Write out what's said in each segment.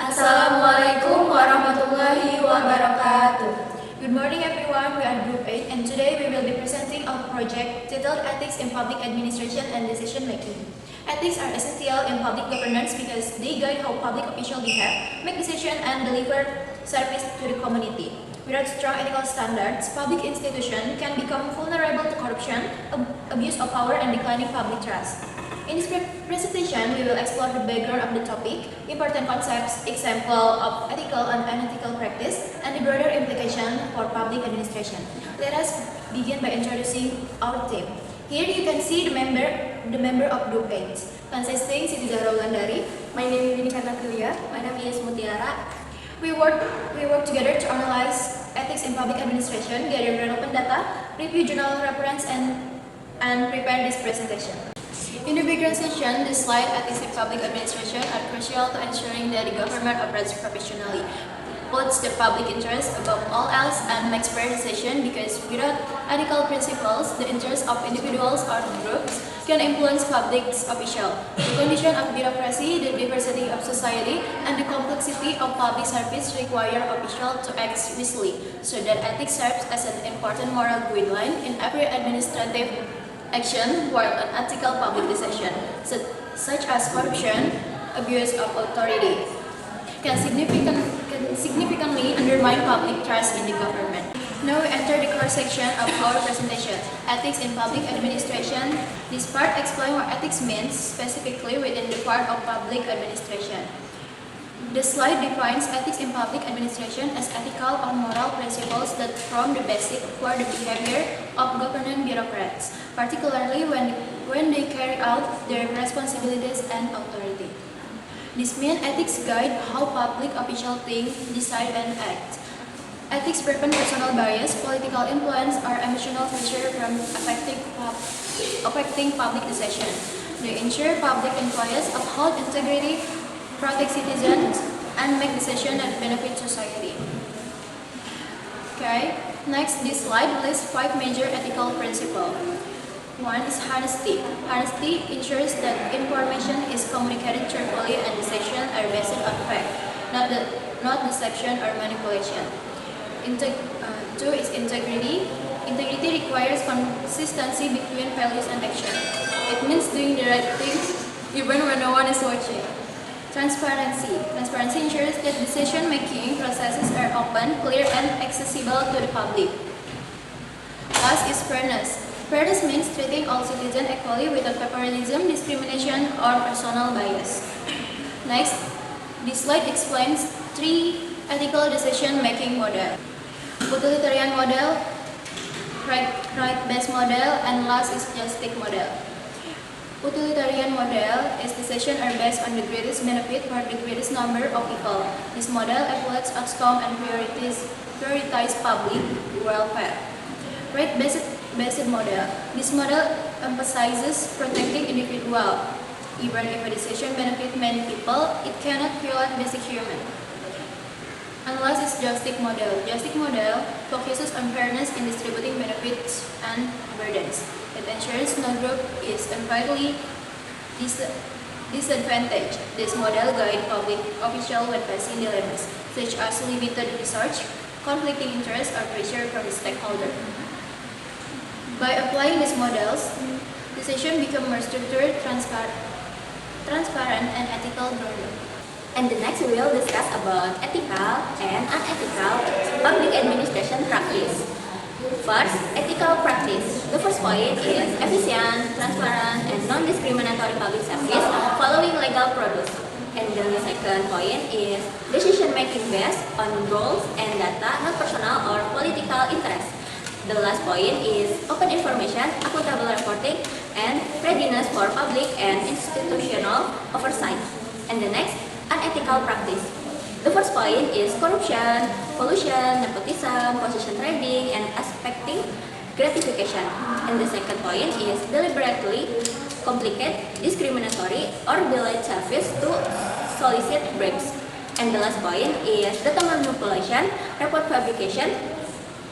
Assalamualaikum warahmatullahi wabarakatuh. Good morning everyone, we are Group 8 and today we will be presenting our project titled Ethics in Public Administration and Decision Making. Ethics are essential in public governance because they guide how public officials behave, make decisions and deliver service to the community. Without strong ethical standards, public institutions can become vulnerable to corruption, abuse of power and declining public trust. In this presentation, we will explore the background of the topic, important concepts, example of ethical and unethical practice, and the broader implication for public administration. Let us begin by introducing our team. Here you can see the member of Group 8, consisting Siti Zahra Wulandari. My name is Winnie Karnatilia. My name is Mutiara. We work together to analyze ethics in public administration, gather relevant data, review journal reference, and prepare this presentation. In the background section, the slide ethics in public administration are crucial to ensuring that the government operates professionally, puts the public interest above all else, and makes fair decisions because without ethical principles, the interests of individuals or groups can influence public officials. The condition of bureaucracy, the diversity of society, and the complexity of public service require officials to act wisely, so that ethics serves as an important moral guideline in every administrative action, while unethical public decision, such as corruption, abuse of authority, can significantly undermine public trust in the government. Now we enter the core section of our presentation, ethics in public administration. This part explains what ethics means specifically within the part of public administration. The slide defines ethics in public administration as ethical or moral principles that form the basis for the behavior of government bureaucrats, particularly when they carry out their responsibilities and authority. This means ethics guide how public officials think, decide, and act. Ethics prevent personal bias, political influence, or emotional pressure from affecting public decisions. They ensure public employees uphold integrity, protect citizens, and make decisions that benefit society. Okay, next this slide lists 5 major ethical principles. One is honesty. Honesty ensures that information is communicated truthfully and decisions are based on fact, not deception or manipulation. Two is integrity. Integrity requires consistency between values and action. It means doing the right things even when no one is watching. Transparency. Transparency ensures that decision-making processes are open, clear, and accessible to the public. Last is fairness. Fairness means treating all citizens equally without favoritism, discrimination, or personal bias. Next, this slide explains 3 ethical decision-making models: utilitarian model, right-based model, and last is justice model. Utilitarian model is decisions are based on the greatest benefit for the greatest number of people. This model evaluates outcome and prioritize public welfare. Right-based model. This model emphasizes protecting individuals. Even if a decision benefits many people, it cannot violate basic human. And last is justice model. Justice model focuses on fairness in distributing benefits and burdens. It ensures no group is unfairly disadvantaged. This model guides public officials when facing dilemmas, such as limited research, conflicting interests, or pressure from the stakeholder. By applying these models, decisions become more structured, transparent, and ethical grounded. And the next we will discuss about ethical and unethical public administration practice. First, ethical practice. The first point is efficient, transparent, and non-discriminatory public service following legal procedures. And the second point is decision-making based on rules and data, not personal or political interest. The last point is open information, accountable reporting, and readiness for public and institutional oversight. And the next, unethical practice. The first point is corruption, collusion, nepotism, position trading, and expecting gratification. And the second point is deliberately complicate, discriminatory, or delayed service to solicit bribes. And the last point is data manipulation, report fabrication,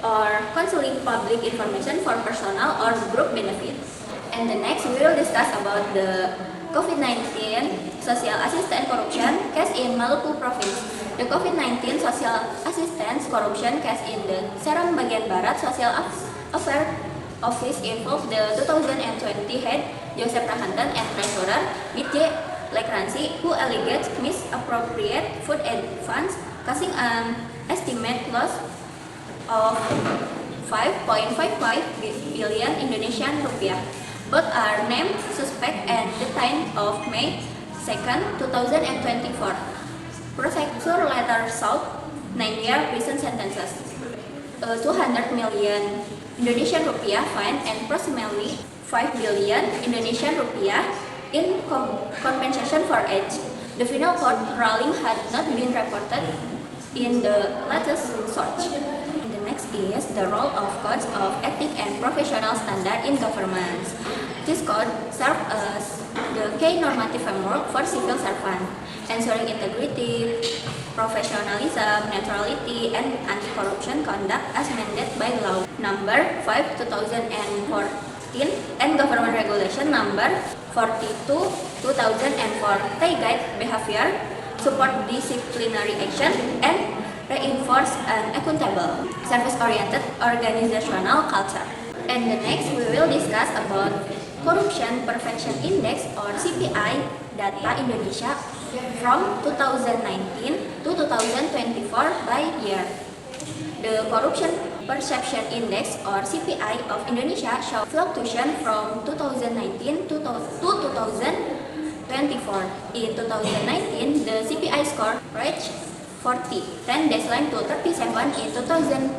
or concealing public information for personal or group benefits. And the next we will discuss about the COVID-19 Social Assistance Corruption case in Maluku Province. The COVID-19 Social Assistance Corruption case in the Seram bagian Barat Social Affairs Office involved the 2020 head Joseph Rahanten and treasurer Bitje Lekransi, who alleged misappropriate food aid funds, causing an estimate loss of 5.55 billion Indonesian rupiah. Both are named suspect at the time of May 2nd, 2024. Prosecutor later sought 9-year prison sentences, 200 million Indonesian rupiah fine, and approximately 5 billion Indonesian rupiah in compensation for age. The final court ruling had not been reported in the latest search. The next is the role of codes of ethics and professional standard in governments. This code serves as the key normative framework for civil servants, ensuring integrity, professionalism, neutrality, and anti-corruption conduct as mandated by law number 5 2014 and government regulation number 42 2004. They guide behavior, support disciplinary action, and reinforce an accountable, service-oriented organizational culture. And the next we will discuss about Corruption Prevention Index or CPI data Indonesia from 2019 to 2024 by year. The Corruption Perception Index or CPI of Indonesia show fluctuation from 2019 to 2024. In 2019, the CPI score reached 40, 10 decline to 37 in 2020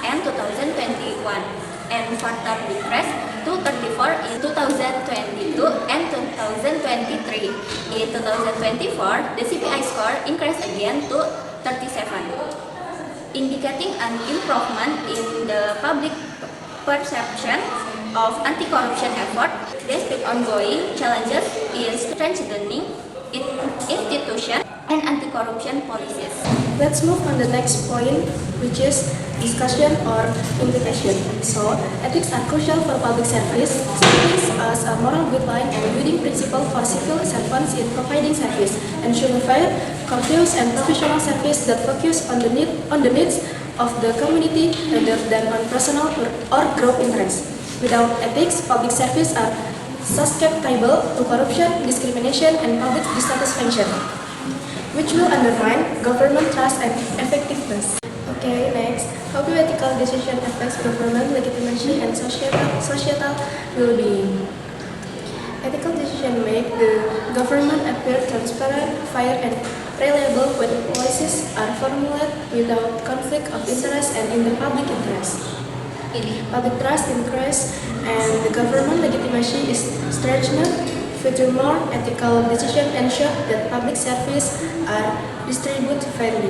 and 2021, and further decreased to 34 in 2022 and 2023. In 2024, the CPI score increased again to 37, indicating an improvement in the public perception of anti-corruption effort despite ongoing challenges in strengthening institutions and anti-corruption policies. Let's move on the next point, which is discussion or implication. So, ethics are crucial for public service, serving as a moral guideline and guiding principle for civil servants in providing service, ensuring fair, courteous, and professional service that focus on the needs of the community rather than on personal or group interests. Without ethics, public service are susceptible to corruption, discrimination, and public dissatisfaction, which will undermine government trust and effectiveness. Okay, next, how do ethical decision affect government legitimacy and societal well-being? Ethical decision make the government appear transparent, fair, and reliable when policies are formulated without conflict of interest and in the public interest. Public trust increases and the government legitimacy is strengthened. Furthermore, ethical decisions ensure that public services are distributed fairly,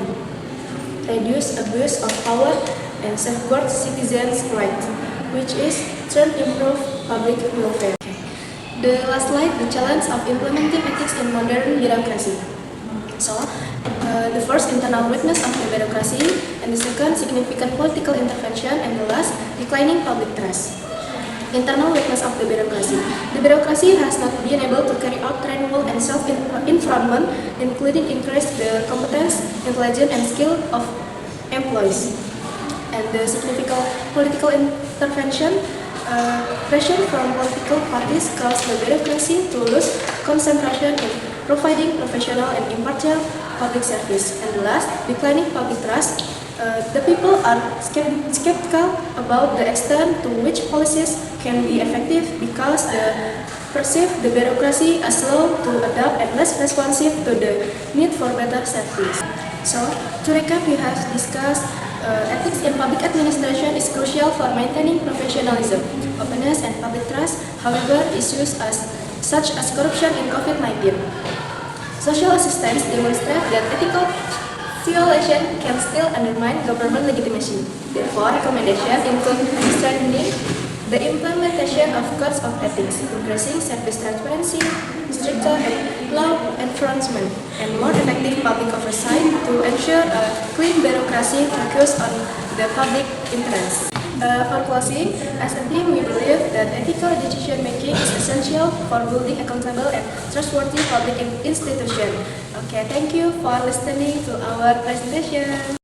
reduce abuse of power, and safeguard citizens' rights, which is turn improve public welfare. The last slide, the challenge of implementing ethics in modern bureaucracy. So, the first, internal weakness of the bureaucracy, and the second, significant political intervention, and the last, declining public trust. Internal weakness of the bureaucracy. The bureaucracy has not been able to carry out renewal and self-improvement, including increase the competence, intelligence, and skill of employees. And the significant political intervention, pressure from political parties caused the bureaucracy to lose concentration in providing professional and impartial public service. And the last, declining public trust. The people are skeptical about the extent to which policies can be effective because they perceive the bureaucracy as slow to adapt and less responsive to the need for better service. So, to recap, we have discussed ethics in public administration is crucial for maintaining professionalism, openness, and public trust. However, issues such as corruption in COVID-19, social assistance demonstrate that ethical violation can still undermine government legitimacy. Therefore, recommendations include strengthening the implementation of codes of ethics, increasing service transparency, stricter law enforcement, and more effective public oversight to ensure a clean bureaucracy focused on the public interest. For closing, as a team, we believe that ethical decision making is essential for building accountable and trustworthy public institution. Okay, thank you for listening to our presentation.